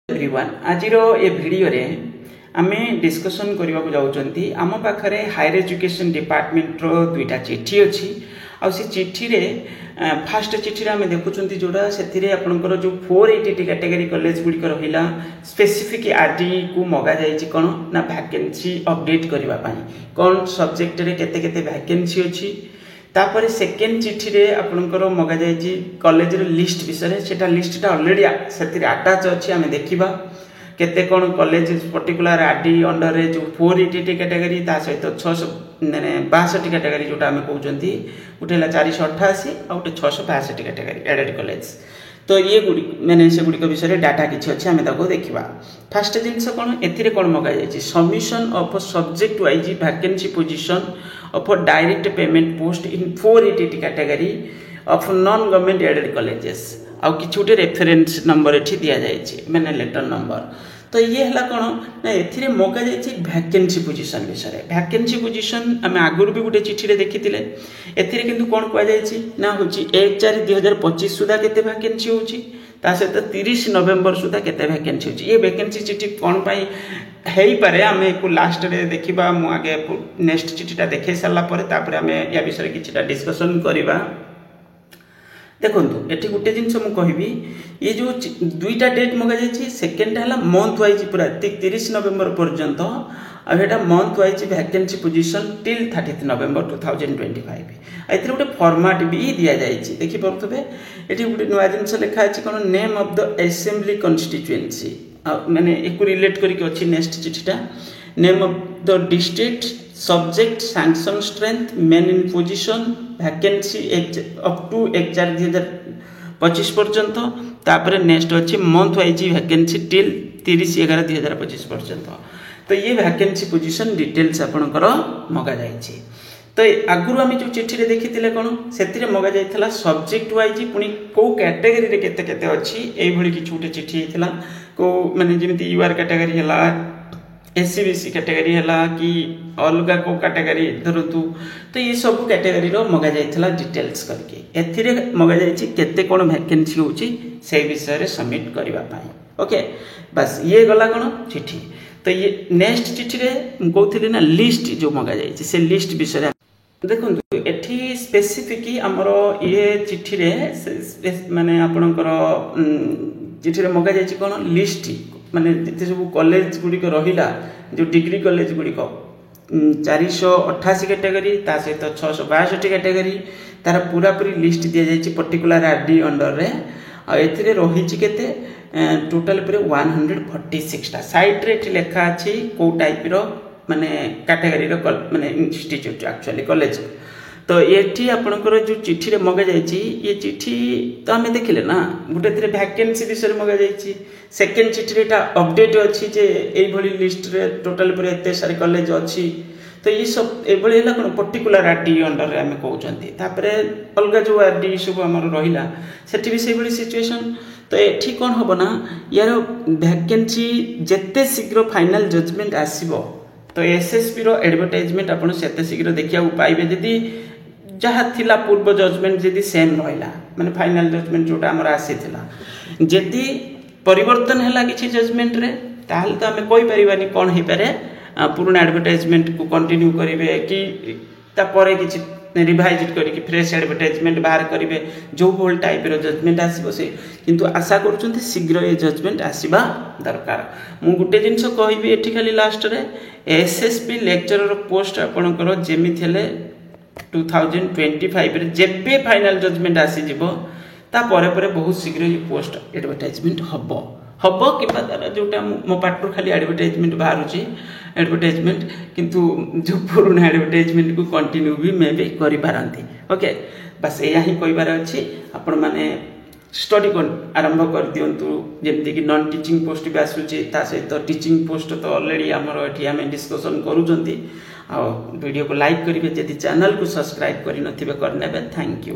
Everyone आज ए video रे आमे डिस्कशन करबा को जाउचंती आम पाखरे हायर एजुकेशन डिपार्टमेंट रो दुईटा चिट्ठी अछि आ से चिट्ठी रे फास्ट चिट्ठी रे आमे देखुचंती जोडा सेथिरे आपनकर जो 480 कैटेगरी कॉलेज गुडी कर रहिला स्पेसिफिक आरडी को मगा जाई छि कोन ना वैकेंसी अपडेट करबा पई कोन सब्जेक्ट रे केते केते वैकेंसी अछि तापर सेकेंड चिट्ठी रे आपनकर मगा जाई छि कॉलेज रे लिस्ट विषय सेटा लिस्टटा ऑलरेडी सेथिरे अटैच अछि आमे देखिबा केते कोन कॉलेज पर्टिकुलर आरडी अंडर रे जो 480 कैटेगरी ता सहित 600 माने 62 कैटेगरी जोटा हमें कहउचंती उठेला 488 आ उठे 662 कैटेगरी एडेड कॉलेज तो ये गुडी माने से गुडी को विषय डाटा किछि अछि हमें ताको देखिबा फर्स्ट जिंस कोन एथिरे कोन मगा जाय छि submission of subject wise vacancy position of direct payment post in 480 category of non government aided colleges आ किछि उठे रेफरेंस नंबर एठी दिया जाय छि माने लेटर नंबर तो ये हला कोन ना एथिरे मगा जाय छि वैकेंसी पोजीशन विषय वैकेंसी पोजीशन हम आगुर भी गुटे चिठी रे देखितिले एथिरे किंतु कोन कोआ जाय छि ना होछि 1/4/2025 सुधा केते वैकेंसी होछि ता सहित 30 नवंबर सुधा केते वैकेंसी होछि ये वैकेंसी चिठी कोन पई हेई पारे हमें को लास्ट रे देखिबा मु आगे नेक्स्ट चिठीटा देखै सल्ला परे तापर हमें या विषय किछटा डिस्कशन करिबा देखंतु एठी गुटे जिंस मु कहबी ये जो दुईटा डेट मगा जायछि सेकंड हला मंथ वाइज पूरा 30 नवंबर पर्यंत आ हेटा month wise vacancy position till 30 November 2025 एथिरे गुटे फॉर्मेट भी दिया जायछि देखि परथबे एठी गुटे नया जिंस लिखा अछि कोन name of the assembly constituency माने एकु रिलेट करी के अछि नेक्स्ट चिठीटा name of the district subject sanction strength men in position vacancy up to 1/4/2025 पर्यंत तापर नेक्स्ट अछि मंथ वाइज वैकेंसी टिल 30/11/2025 पर्यंत तो ये वैकेंसी पोजीशन डिटेल्स आपनकर मगा जायछि तो आगुरु आमे जो चिठी रे देखितिले कोन सेतिरे मगा जायथला सब्जेक्ट वाइज पुनी को कैटेगरी रे केते केते अछि एई भली कि छुटे चिठी हेतला को माने जेमिति यूआर कैटेगरी हला एससीबीसी कैटेगरी हला कि अलगा को कैटेगरी धरतु तो ये सब कैटेगरी रो मगा जायथला डिटेल्स करके एथिरे मगा जायछि केते कोन वैकेंसी होछि से विषय रे सबमिट करबा पई ओके बस ये गला कोन चिठी तो ये नेक्स्ट चिठी रे कहउथिले ना लिस्ट जो मगा जायछि से लिस्ट विषय देखंतु एठी स्पेसिफिक हमरो ये चिठी रे माने आपनकर चिठी रे मगा जायछि कोन लिस्ट माने जते सब कॉलेज गुडी को रहिला जो डिग्री कॉलेज गुडी को 488 कैटेगरी ता सहित 662 कैटेगरी तार पूरा पूरी लिस्ट दिया जायछि पर्टिकुलर आरडी अंडर रे आ एथिरे रहिछि केते टोटल पर 146 टा साइट रे लिखा अछि को टाइप रो माने कैटेगरी रो माने इंस्टीट्यूट एक्चुअली कॉलेज तो एठी आपनकर जो चिठी रे मगा जायछि ये चिठी तो हमें देखिले ना गुटे थरे वैकेंसी विषय मगा जायछि सेकंड चिठी रेटा अपडेट अछि जे एई भली लिस्ट रे टोटल पर एते सारे कॉलेज अछि तो ये सब ए भली हला कोन पर्टिकुलर आरडी अंडर रे हमें कहउचंती तापरे अलगा जो आरडी सब हमर रहिला सेठी भी सेई भली सिचुएशन तो एठी कोन होबो ना यार वैकेंसी जत्ते शीघ्र फाइनल जजमेंट आसीबो तो एसएसपी रो एडवर्टाइजमेंट आपण सेते शीघ्र देखिया पाइबे जदी जहा थिला पूर्व जजमेंट जदी सेम रहला माने फाइनल जजमेंट जोटा हमरा आसीथिला जदी परिवर्तन हला किछि जजमेंट रे ताहल तो हमें कोइ परिबानी कोन हे पारे पुराना एडवर्टाइजमेंट को कंटिन्यू करिवे कि ता परे किछि रिवाइज करी कि फ्रेश एडवर्टाइजमेंट बाहर करिवे जो होल टाइप रो जजमेंट आसीबो से किंतु आशा करछुंती शीघ्र ए जजमेंट आसीबा दरकार मु गुटे जिंस कहबी एठी खाली लास्ट रे एसएसपी लेक्चरर पोस्ट आपनकर जेमि थेले 2025 रे जेबे फाइनल जजमेंट आसी जिवो ता परे परे बहुत शीघ्र ये पोस्ट एडवर्टाइजमेंट हबो किबा तारा जोटा मो पाटरो खाली एडवर्टाइजमेंट बाहरुची एडवर्टाइजमेंट किंतु जो पुराना एडवर्टाइजमेंट को कंटिन्यू भी मे भी करि पारंती ओके बस एया ही कहिबार अछि आपण माने स्टडी कोन आरंभ कर दियंतु जेमति कि नॉन टीचिंग पोस्ट भी आसुची ता सहित टीचिंग पोस्ट तो ऑलरेडी हमर एठी हमें डिस्कशन करूजंती आ वीडियो को लाइक करिवे यदि चैनल को सब्सक्राइब करि नथिबे करनेबे थैंक यू।